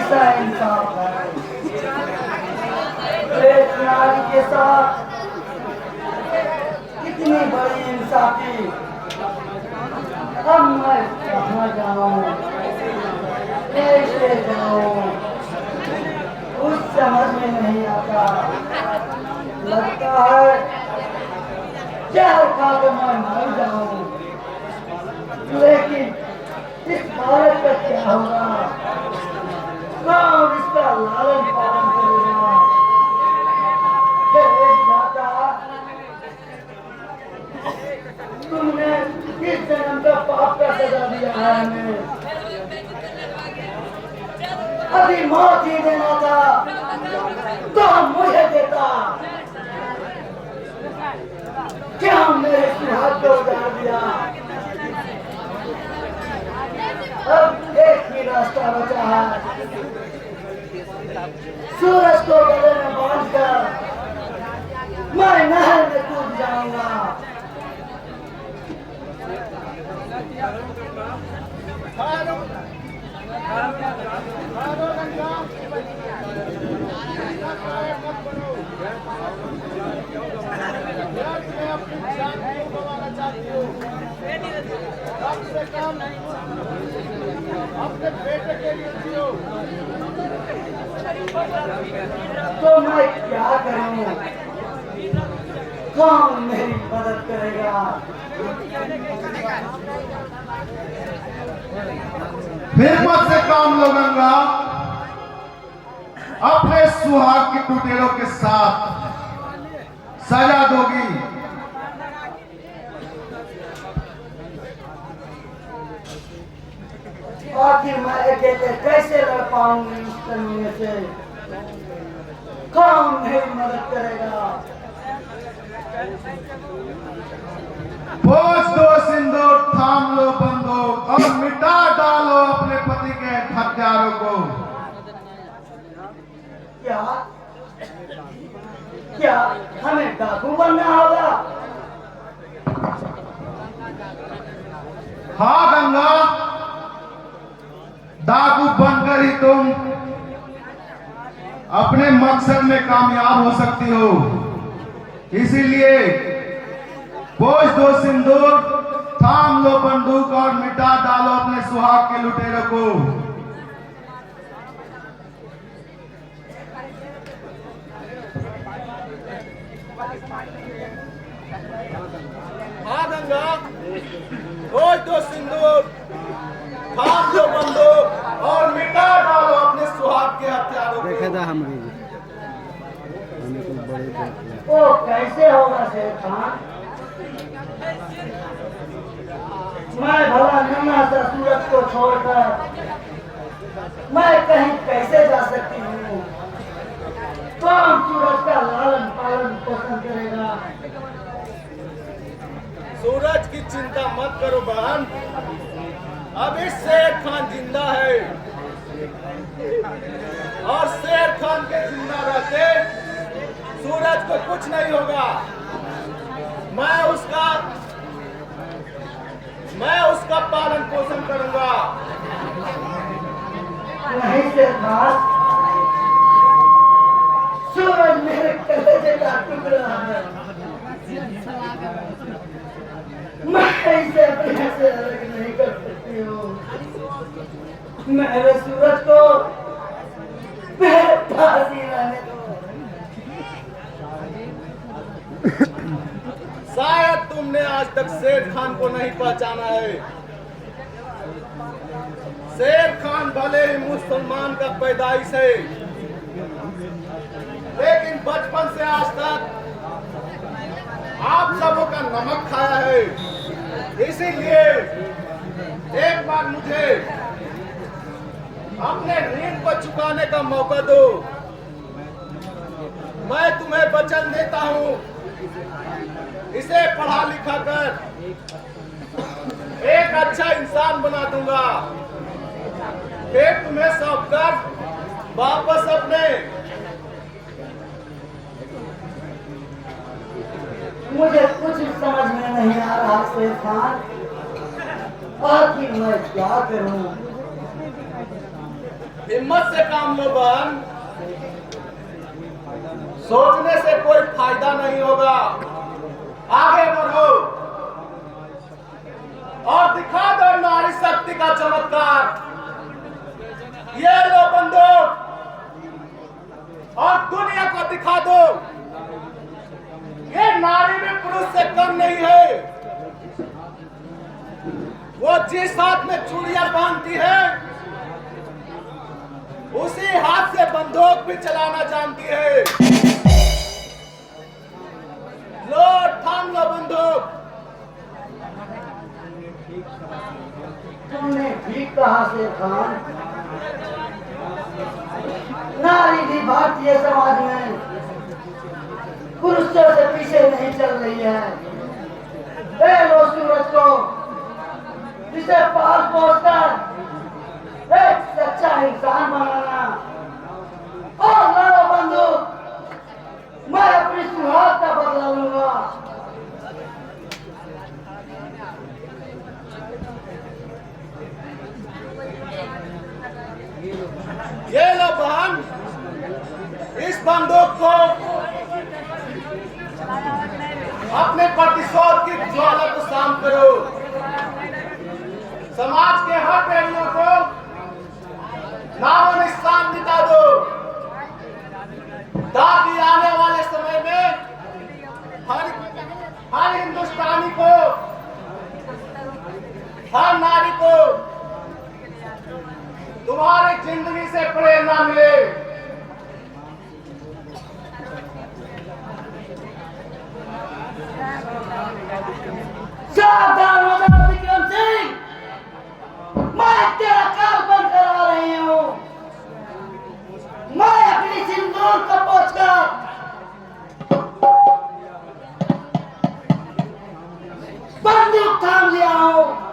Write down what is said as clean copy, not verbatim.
कैसा इंसाफ है एक नारी के साथ, कितनी बड़ी इंसाफी। अब मैं कहाँ जाऊँ, कैसे जाऊँ, कुछ समझ में नहीं आता। लगता है जहर खाकर मैं मर जाऊँ, लेकिन इस बालक का क्या होगा? कौन इसका लालन पालन करेगा? हे विधाता, तुमने किस जन्म का पाप का सजा दिया है हमें? अभी मौत ही देना था तो मुझे देता, क्या मेरे सुहाग को उजाड़ दिया? अब एक ही रास्ता बचा है, सूरज को गले में बांधकर मैं नहर में कूद जाऊंगा। अपने बेटे के लिए जियो। तो मैं क्या करूं? कौन मेरी मदद करेगा? हिम्मत से काम लो गंगा, अपने सुहाग के टुटेरों के साथ सजा दोगी। आखिर मैं अकेले कैसे लड़ पाऊंगी इस कमीने से? कौन मेरी मदद करेगा? बोझ दो सिंदूर, थाम लो बंदूक और मिटा डालो अपने पति के हत्यारों को। क्या क्या हमें डाकू बनना होगा? हाँ गंगा, डाकू बनकर ही तुम अपने मकसद में कामयाब हो सकती हो। इसीलिए बोझ दो सिंदूर, थाम लो बंदूक और मिटा डालो अपने सुहाग के लुटेरों को। हाँ गंगा, बोझ दो सिंदूर, थाम लो बंदूक और मिटा डालो अपने सुहाग के हथियारों को। देखा था हमरे वो कैसे होगा शेर खान? मैं भला नन्हा सा सूरज को छोड़कर मैं कहीं कैसे जा सकती हूँ? कौन सूरज का लालन पालन पोषण करेगा? सूरज की चिंता मत करो बहन, अभी शेर खान जिंदा है और शेर खान के जिंदा रहते सूरज को कुछ नहीं होगा। मैं उसका पालन पोषण करूंगा। नहीं शेर खान, सूरज मेरे कलेजे का टुकड़ा है। मैं इसे अपने से अलग नहीं कर सकती हूँ। मेरे सूरज को मेरे पास ही रहने दो। शायद तुमने आज तक शेर खान को नहीं पहचाना है। शेर खान भले ही मुसलमान का पैदाइश है, लेकिन बचपन से आज तक आप सबों का नमक खाया है। इसीलिए एक बार मुझे अपने ऋण को चुकाने का मौका दो। मैं तुम्हें वचन देता हूँ, इसे पढ़ा लिखा कर एक अच्छा इंसान बना दूंगा। फिर तुम्हें सौंपकर वापस अपने मुझे कुछ समझ में नहीं आ रहा शेर खान, आखिर मैं क्या करूं? हिम्मत से काम लो बहन, सोचने से कोई फायदा नहीं होगा। आगे बढ़ो और दिखा दो नारी शक्ति का चमत्कार। ये लो बंदूक और दुनिया को दिखा दो ये नारी भी पुरुष से कम नहीं है। वो जिस हाथ में चूड़ियां बांधती है उसी हाथ से बंदूक भी चलाना जानती है। लो थाम लो बंदूक। तुमने ठीक कहा शेर खान, नारी भी भारतीय समाज में पुरुषों से पीछे नहीं चल रही है। ए लो सूरज को, इसे पास पहुंचकर एक सच्चा इंसान बनाना। और लाओ बंदूक, मैं अपनी सुहाग का बदला लूंगा। ये लो बहन, इस बंदूक को अपने प्रतिशोध की ज्वाला को शांत करो। समाज के हर पहलुओं को नामो निशान मिटा दो, ताकि आने वाले समय में हर हिंदुस्तानी को, हर नारी को तुम्हारी जिंदगी से प्रेरणा मिले। सावधान हो जाओ विक्रम सिंह, मैं तेरा काल बंद करा रही हूँ। मैं अपनी सिंदूर को पहुंचकर बंदूक थाम लिया हूँ।